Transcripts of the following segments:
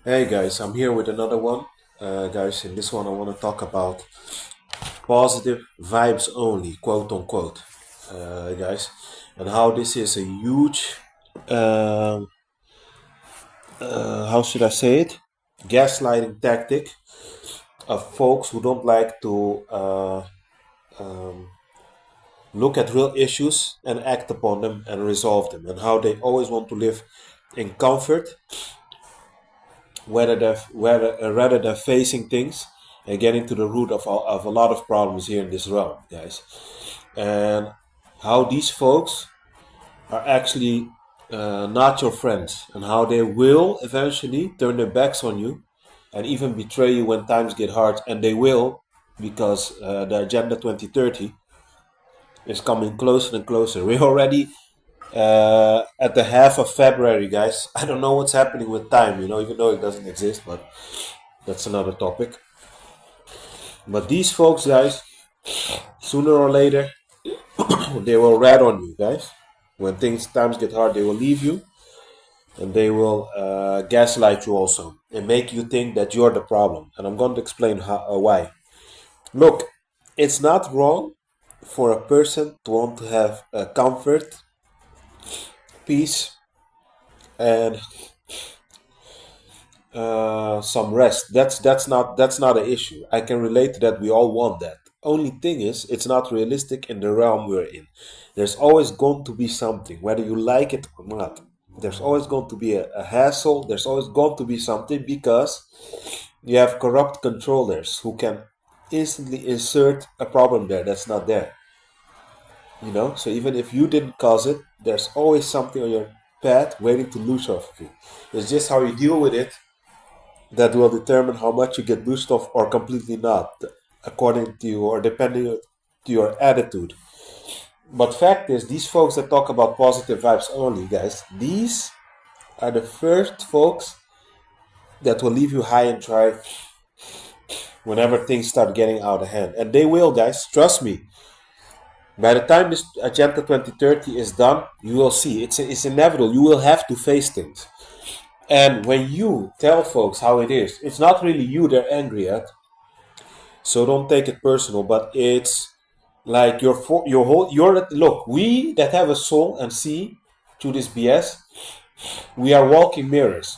Hey guys, I'm here with another one. Guys, in this one, I want to talk about positive vibes only, quote unquote, guys, and how this is a huge, um, how should I say it, gaslighting tactic of folks who don't like to um, look at real issues and act upon them and resolve them, and how they always want to live in comfort rather than facing things and getting to the root of a lot of problems here in this realm, guys. And how these folks are actually not your friends, and how they will eventually turn their backs on you and even betray you when times get hard. And they will, because the Agenda 2030 is coming closer and closer. We're already at the half of February, guys. I don't know what's happening with time, even though it doesn't exist, but that's another topic. But these folks, guys, sooner or later, they will rat on you, guys. When times get hard, they will leave you, and they will gaslight you also and make you think that you're the problem. And I'm going to explain why. Look, it's not wrong for a person to want to have comfort, peace, and some rest. That's not an issue. I can relate to that. We all want that. Only thing is, it's not realistic in the realm we're in. There's always going to be something, whether you like it or not. There's always going to be a hassle. There's always going to be something because you have corrupt controllers who can instantly insert a problem there that's not there. So even if you didn't cause it, there's always something on your path waiting to lose off of you. It's just how you deal with it that will determine how much you get loosed off or completely not, according to you or depending to your attitude. But fact is, these folks that talk about positive vibes only, guys, these are the first folks that will leave you high and dry whenever things start getting out of hand. And they will, guys, trust me. By the time this Agenda 2030 is done, you will see it's inevitable. You will have to face things. And when you tell folks how it is, it's not really you they're angry at. So don't take it personal, but it's like your whole your look. We that have a soul and see through this BS, we are walking mirrors.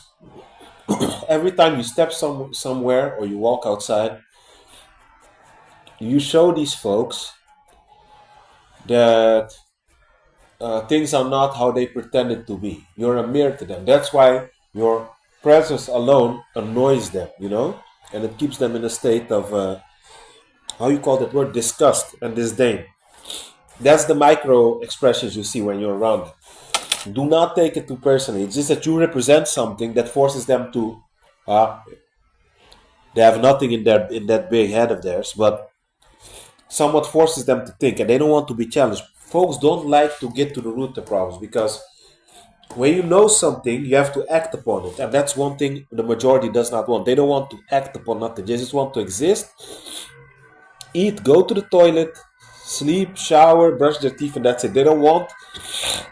Every time you step somewhere or you walk outside, you show these folks that things are not how they pretended to be. You're a mirror to them. That's why your presence alone annoys them, and it keeps them in a state of how you call that word, disgust and disdain. That's the micro expressions you see when you're around them. Do not take it too personally. It's just that you represent something that forces them to. They have nothing in that big head of theirs, but somewhat forces them to think, and they don't want to be challenged. Folks don't like to get to the root of the problems because when you know something, you have to act upon it, and that's one thing the majority does not want. They don't want to act upon nothing. They just want to exist, eat, go to the toilet, sleep, shower, brush their teeth, and that's it. They don't want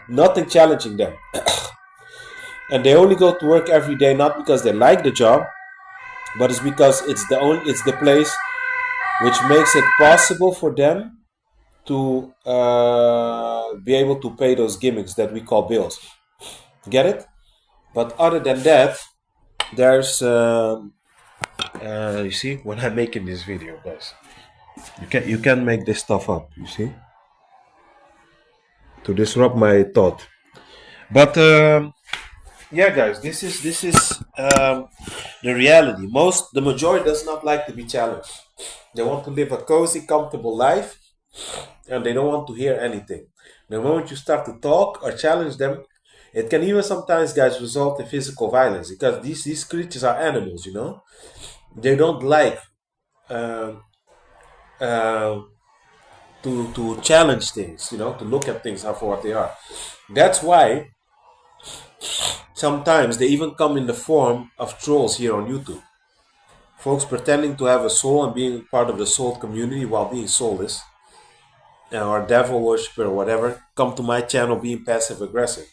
nothing challenging them. And they only go to work every day not because they like the job, but it's because it's the place which makes it possible for them to be able to pay those gimmicks that we call bills. Get it? But other than that, there's you see when I'm making this video, guys, you can make this stuff up. You see, to disrupt my thought. But yeah, guys, this is the reality. The majority does not like to be challenged. They want to live a cozy, comfortable life, and they don't want to hear anything. The moment you start to talk or challenge them, it can even sometimes, guys, result in physical violence because these creatures are animals. They don't like uh, uh, to challenge things. To look at things for what they are. That's why sometimes they even come in the form of trolls here on YouTube. Folks pretending to have a soul and being part of the soul community while being soulless, or devil worshiper or whatever, come to my channel being passive aggressive.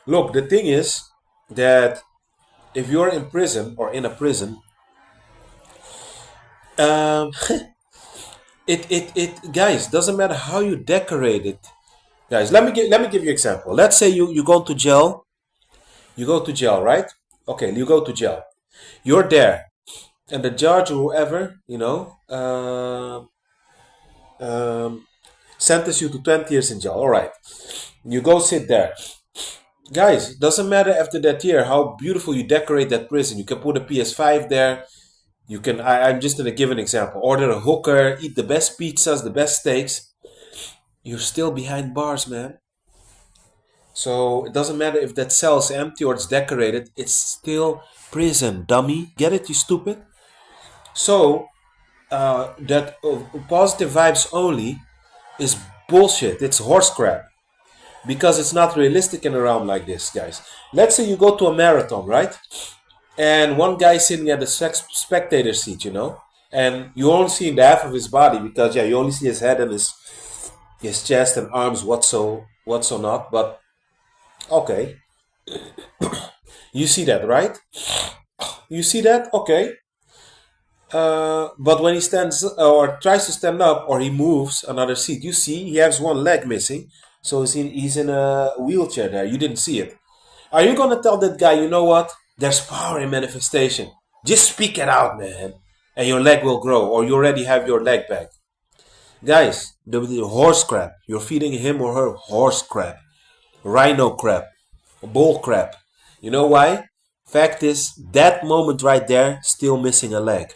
Look, the thing is that if you're in prison or in a prison, um, it guys, doesn't matter how you decorate it. Guys, let me give you an example. Let's say you go to jail. You go to jail, right? Okay, you go to jail. You're there, and the judge or whoever, sentence you to 20 years in jail. All right, you go sit there. Guys, doesn't matter after that year how beautiful you decorate that prison. You can put a PS5 there. You can. I'm just gonna give an example. Order a hooker, eat the best pizzas, the best steaks. You're still behind bars, man. So it doesn't matter if that cell is empty or it's decorated. It's still prison, dummy. Get it, you stupid? So that positive vibes only is bullshit. It's horse crap because it's not realistic in a realm like this, guys. Let's say you go to a marathon, right? And one guy sitting at the spectator seat, and you only see the half of his body because yeah, you only see his head and his chest and arms, what's so not. But okay, you see that, right? You see that? Okay. But when he stands or tries to stand up or he moves another seat, you see he has one leg missing. So he's in a wheelchair there. You didn't see it. Are you going to tell that guy, you know what? There's power in manifestation. Just speak it out, man. And your leg will grow, or you already have your leg back. Guys, the horse crap. You're feeding him or her horse crap, rhino crap, bull crap. You know why? Fact is, that moment right there, still missing a leg.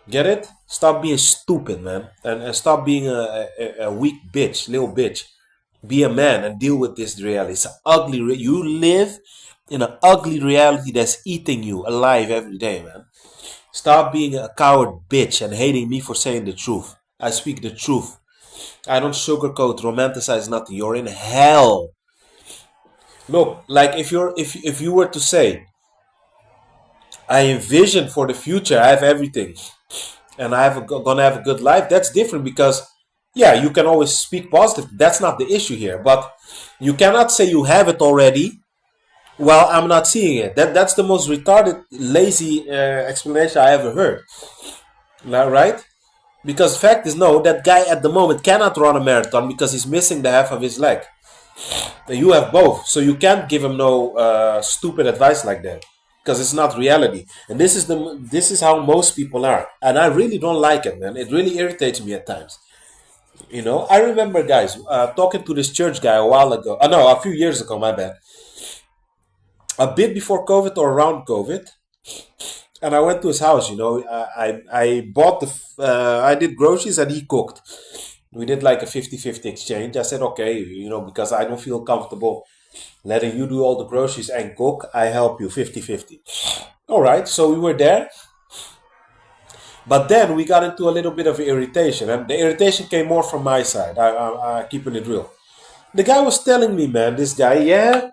Get it? Stop being stupid, man. And stop being a weak bitch, little bitch. Be a man and deal with this reality. It's an ugly. You live in an ugly reality that's eating you alive every day, man. Stop being a coward bitch and hating me for saying the truth. I speak the truth. I don't sugarcoat, romanticize nothing. You're in hell. Look, like if you were to say, I envision for the future, I have everything, and gonna have a good life. That's different because, yeah, you can always speak positive. That's not the issue here. But you cannot say you have it already while I'm not seeing it. That's the most retarded, lazy explanation I ever heard. Right? Because fact is, no, that guy at the moment cannot run a marathon because he's missing the half of his leg. And you have both, so you can't give him no stupid advice like that because it's not reality. And this is how most people are, and I really don't like it, man. It really irritates me at times. I remember, guys, talking to this church guy a while ago. No, a few years ago. My bad. A bit before COVID or around COVID, and I went to his house. I bought I did groceries and he cooked. We did like a 50-50 exchange. I said, okay, because I don't feel comfortable letting you do all the groceries and cook. I help you 50-50. All right, so we were there. But then we got into a little bit of irritation. And the irritation came more from my side. I keeping it real. The guy was telling me, man, this guy, yeah,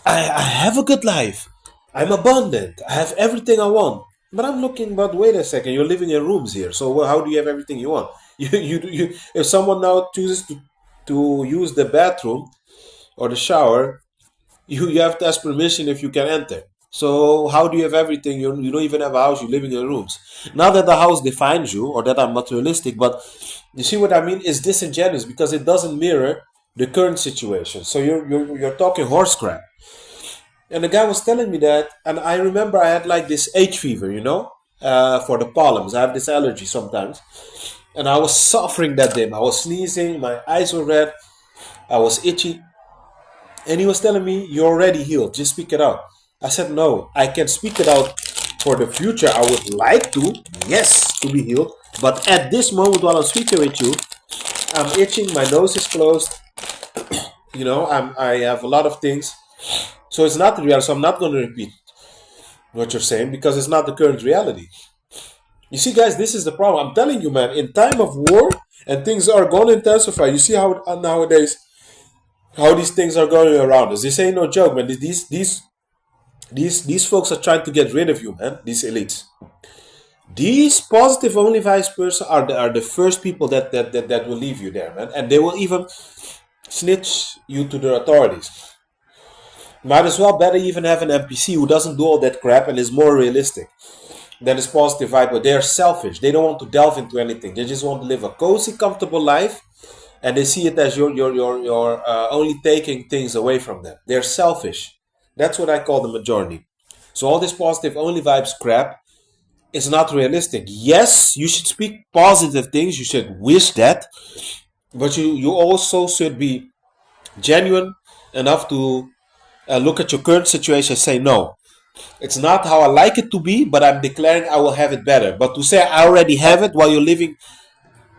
I have a good life. I'm abundant. I have everything I want. But I'm looking, but wait a second, you're living in rooms here. So how do you have everything you want? If someone now chooses to use the bathroom or the shower, you have to ask permission if you can enter. So how do you have everything? You don't even have a house. You're living in rooms. Not that the house defines you or that I'm materialistic, but you see what I mean? It's disingenuous because it doesn't mirror the current situation. So you're talking horse crap. And the guy was telling me that, and I remember I had like this H fever, for the pollens. I have this allergy sometimes, and I was suffering that day. I was sneezing, my eyes were red, I was itchy, and he was telling me, "You're already healed. Just speak it out." I said, "No, I can speak it out for the future. I would like to, yes, to be healed, but at this moment while I'm speaking with you, I'm itching. My nose is closed. I have a lot of things." So it's not real. So I'm not going to repeat what you're saying because it's not the current reality. You see, guys, this is the problem. I'm telling you, man. In time of war and things are going to intensify. You see how nowadays how these things are going around us. This ain't no joke, man. These folks are trying to get rid of you, man. These elites. These positive only vice person are the first people that will leave you there, man, and they will even snitch you to the authorities. Might as well better even have an NPC who doesn't do all that crap and is more realistic than is positive vibe, but they're selfish. They don't want to delve into anything. They just want to live a cozy, comfortable life, and they see it as you're only taking things away from them. They're selfish. That's what I call the majority. So all this positive only vibes crap is not realistic. Yes, you should speak positive things. You should wish that, but you also should be genuine enough to look at your current situation and say no. It's not how I like it to be, but I'm declaring I will have it better. But to say I already have it while you're living,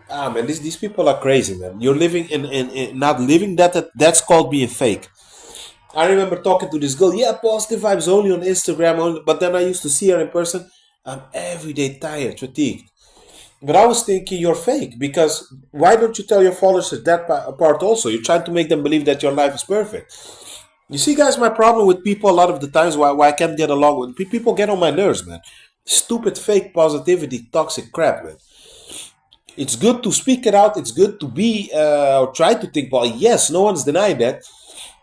man, these people are crazy, man. You're living in not living that's called being fake. I remember talking to this girl, yeah, positive vibes only on Instagram, only, but then I used to see her in person. I'm every day tired, fatigued. But I was thinking you're fake because why don't you tell your followers that part also? You're trying to make them believe that your life is perfect. You see, guys, my problem with people a lot of the times why I can't get along with people get on my nerves, man. Stupid fake positivity, toxic crap, man. It's good to speak it out. It's good to be or try to think. Well, yes, no one's denying that.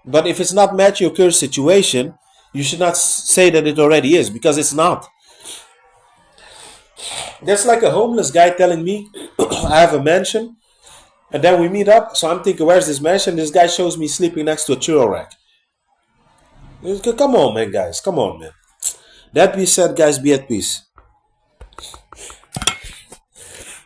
But if it's not matching your current situation, you should not say that it already is because it's not. That's like a homeless guy telling me I have a mansion, and then we meet up. So I'm thinking, where's this mansion? This guy shows me sleeping next to a churro rack. Come on, man, guys. Come on, man. That being said, guys, be at peace.